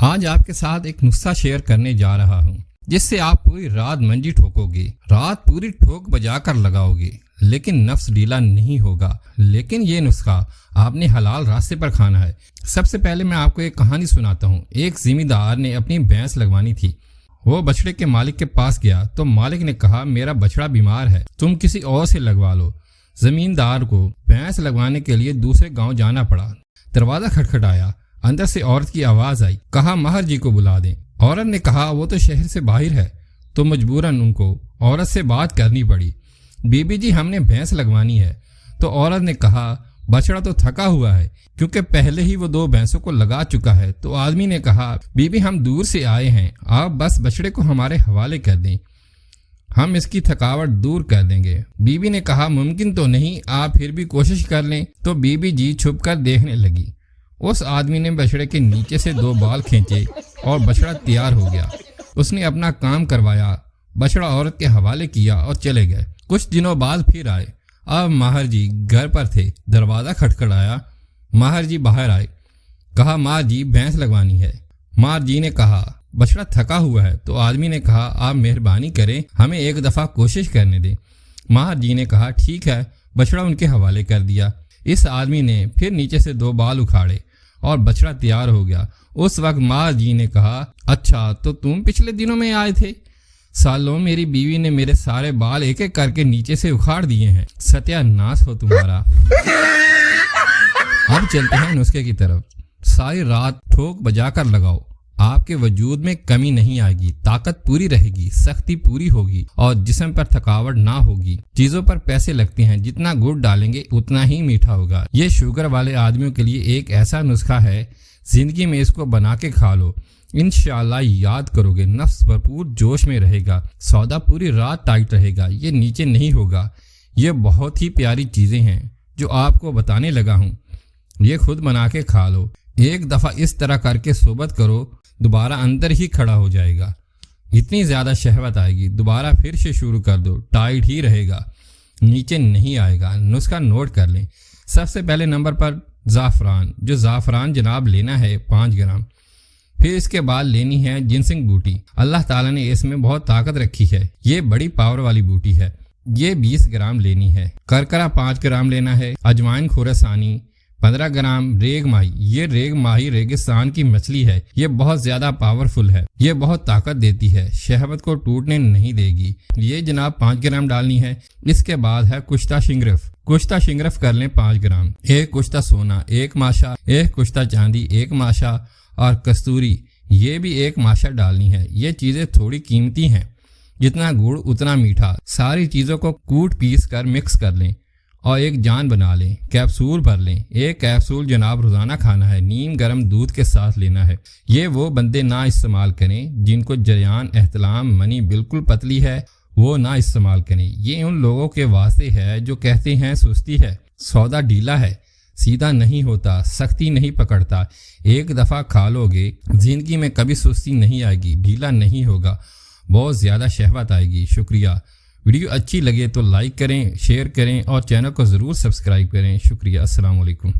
آج آپ کے ساتھ ایک نسخہ شیئر کرنے جا رہا ہوں جس سے آپ پوری رات منجی ٹھوکو گے، رات پوری ٹھوک بجا کر لگاؤ گے لیکن نفس ڈھیلا نہیں ہوگا۔ لیکن یہ نسخہ آپ نے حلال راستے پر کھانا ہے۔ سب سے پہلے میں آپ کو ایک کہانی سناتا ہوں۔ ایک زمیندار نے اپنی بھینس لگوانی تھی۔ وہ بچڑے کے مالک کے پاس گیا تو مالک نے کہا میرا بچڑا بیمار ہے، تم کسی اور سے لگوا لو۔ زمیندار کو بھینس لگوانے کے لیے دوسرے گاؤں جانا پڑا۔ دروازہ کھٹکھٹایا، اندر سے عورت کی آواز آئی، کہا ماہر جی کو بلا دیں۔ عورت نے کہا وہ تو شہر سے باہر ہے، تو مجبوراً ان کو عورت سے بات کرنی پڑی۔ بی بی جی ہم نے بھینس لگوانی ہے۔ تو عورت نے کہا بچڑا تو تھکا ہوا ہے کیونکہ پہلے ہی وہ 2 بھینسوں کو لگا چکا ہے۔ تو آدمی نے کہا بی بی ہم دور سے آئے ہیں، آپ بس بچڑے کو ہمارے حوالے کر دیں، ہم اس کی تھکاوٹ دور کر دیں گے۔ بی بی نے کہا ممکن تو نہیں، آپ پھر بھی کوشش کر لیں۔ تو بی بی جی چھپ کر دیکھنے لگی۔ اس آدمی نے بچڑے کے نیچے سے 2 بال کھینچے اور بچڑا تیار ہو گیا۔ اس نے اپنا کام کروایا، بچڑا عورت کے حوالے کیا اور چلے گئے۔ کچھ دنوں بعد پھر آئے۔ اب ماہر جی گھر پر تھے۔ دروازہ کھٹکھٹایا، ماہر جی باہر آئے، کہا ماہر جی بھینس لگوانی ہے۔ ماہر جی نے کہا بچڑا تھکا ہوا ہے۔ تو آدمی نے کہا آپ مہربانی کریں، ہمیں ایک دفعہ کوشش کرنے دیں۔ ماہر جی نے کہا ٹھیک ہے، بچڑا ان کے حوالے کر دیا۔ اس آدمی نے پھر نیچے سے 2 بال اکھاڑے اور بچڑا تیار ہو گیا۔ اس وقت ماہر جی نے کہا اچھا تو تم پچھلے دنوں میں آئے تھے؟ سالوں میری بیوی نے میرے سارے بال ایک ایک کر کے نیچے سے اکھاڑ دیے ہیں، ستیہ ناس ہو تمہارا۔ اب چلتے ہیں نسخے کی طرف۔ ساری رات ٹھوک بجا کر لگاؤ، آپ کے وجود میں کمی نہیں آئے گی، طاقت پوری رہے گی، سختی پوری ہوگی اور جسم پر تھکاوٹ نہ ہوگی۔ چیزوں پر پیسے لگتے ہیں، جتنا گڑ ڈالیں گے اتنا ہی میٹھا ہوگا۔ یہ شوگر والے آدمیوں کے لیے ایک ایسا نسخہ ہے، زندگی میں اس کو بنا کے کھا لو، انشاءاللہ یاد کرو گے، نفس بھرپور جوش میں رہے گا، سودا پوری رات ٹائٹ رہے گا، یہ نیچے نہیں ہوگا۔ یہ بہت ہی پیاری چیزیں ہیں جو آپ کو بتانے لگا ہوں، یہ خود بنا کے کھا لو۔ ایک دفعہ اس طرح کر کے صحبت کرو، دوبارہ اندر ہی کھڑا ہو جائے گا، اتنی زیادہ شہوت آئے گی۔ دوبارہ پھر سے شروع کر دو، ٹائٹ ہی رہے گا، نیچے نہیں آئے گا۔ نسخہ نوٹ کر لیں۔ سب سے پہلے نمبر پر زعفران، جو زعفران جناب لینا ہے 5 گرام۔ پھر اس کے بعد لینی ہے جنسنگ بوٹی، اللہ تعالیٰ نے اس میں بہت طاقت رکھی ہے، یہ بڑی پاور والی بوٹی ہے، یہ 20 گرام لینی ہے۔ کرکرا 5 گرام لینا ہے۔ اجوائن خورسانی 15 گرام۔ ریگ ماہی، یہ ریگ ماہی ریگستان کی مچھلی ہے، یہ بہت زیادہ پاورفل ہے، یہ بہت طاقت دیتی ہے، شہوت کو ٹوٹنے نہیں دے گی، یہ جناب 5 گرام ڈالنی ہے۔ اس کے بعد ہے کشتہ شنگرف، کشتہ شنگرف کر لیں 5 گرام۔ ایک کشتہ سونا 1 ماشا، ایک کشتہ چاندی 1 ماشا اور کستوری یہ بھی 1 ماشا ڈالنی ہے۔ یہ چیزیں تھوڑی قیمتی ہیں، جتنا گڑ اتنا میٹھا۔ ساری چیزوں کو کوٹ پیس کر مکس کر لیں اور ایک جان بنا لیں، کیپسول بھر لیں۔ 1 کیپسول جناب روزانہ کھانا ہے، نیم گرم دودھ کے ساتھ لینا ہے۔ یہ وہ بندے نہ استعمال کریں جن کو جریان احتلام منی بالکل پتلی ہے، وہ نہ استعمال کریں۔ یہ ان لوگوں کے واسطے ہے جو کہتے ہیں سستی ہے، سودا ڈھیلا ہے، سیدھا نہیں ہوتا، سختی نہیں پکڑتا۔ ایک دفعہ کھا لو گے، زندگی میں کبھی سستی نہیں آئے گی، ڈھیلا نہیں ہوگا، بہت زیادہ شہوت آئے گی۔ شکریہ۔ ویڈیو اچھی لگے تو لائک کریں، شیئر کریں اور چینل کو ضرور سبسکرائب کریں۔ شکریہ۔ السلام علیکم۔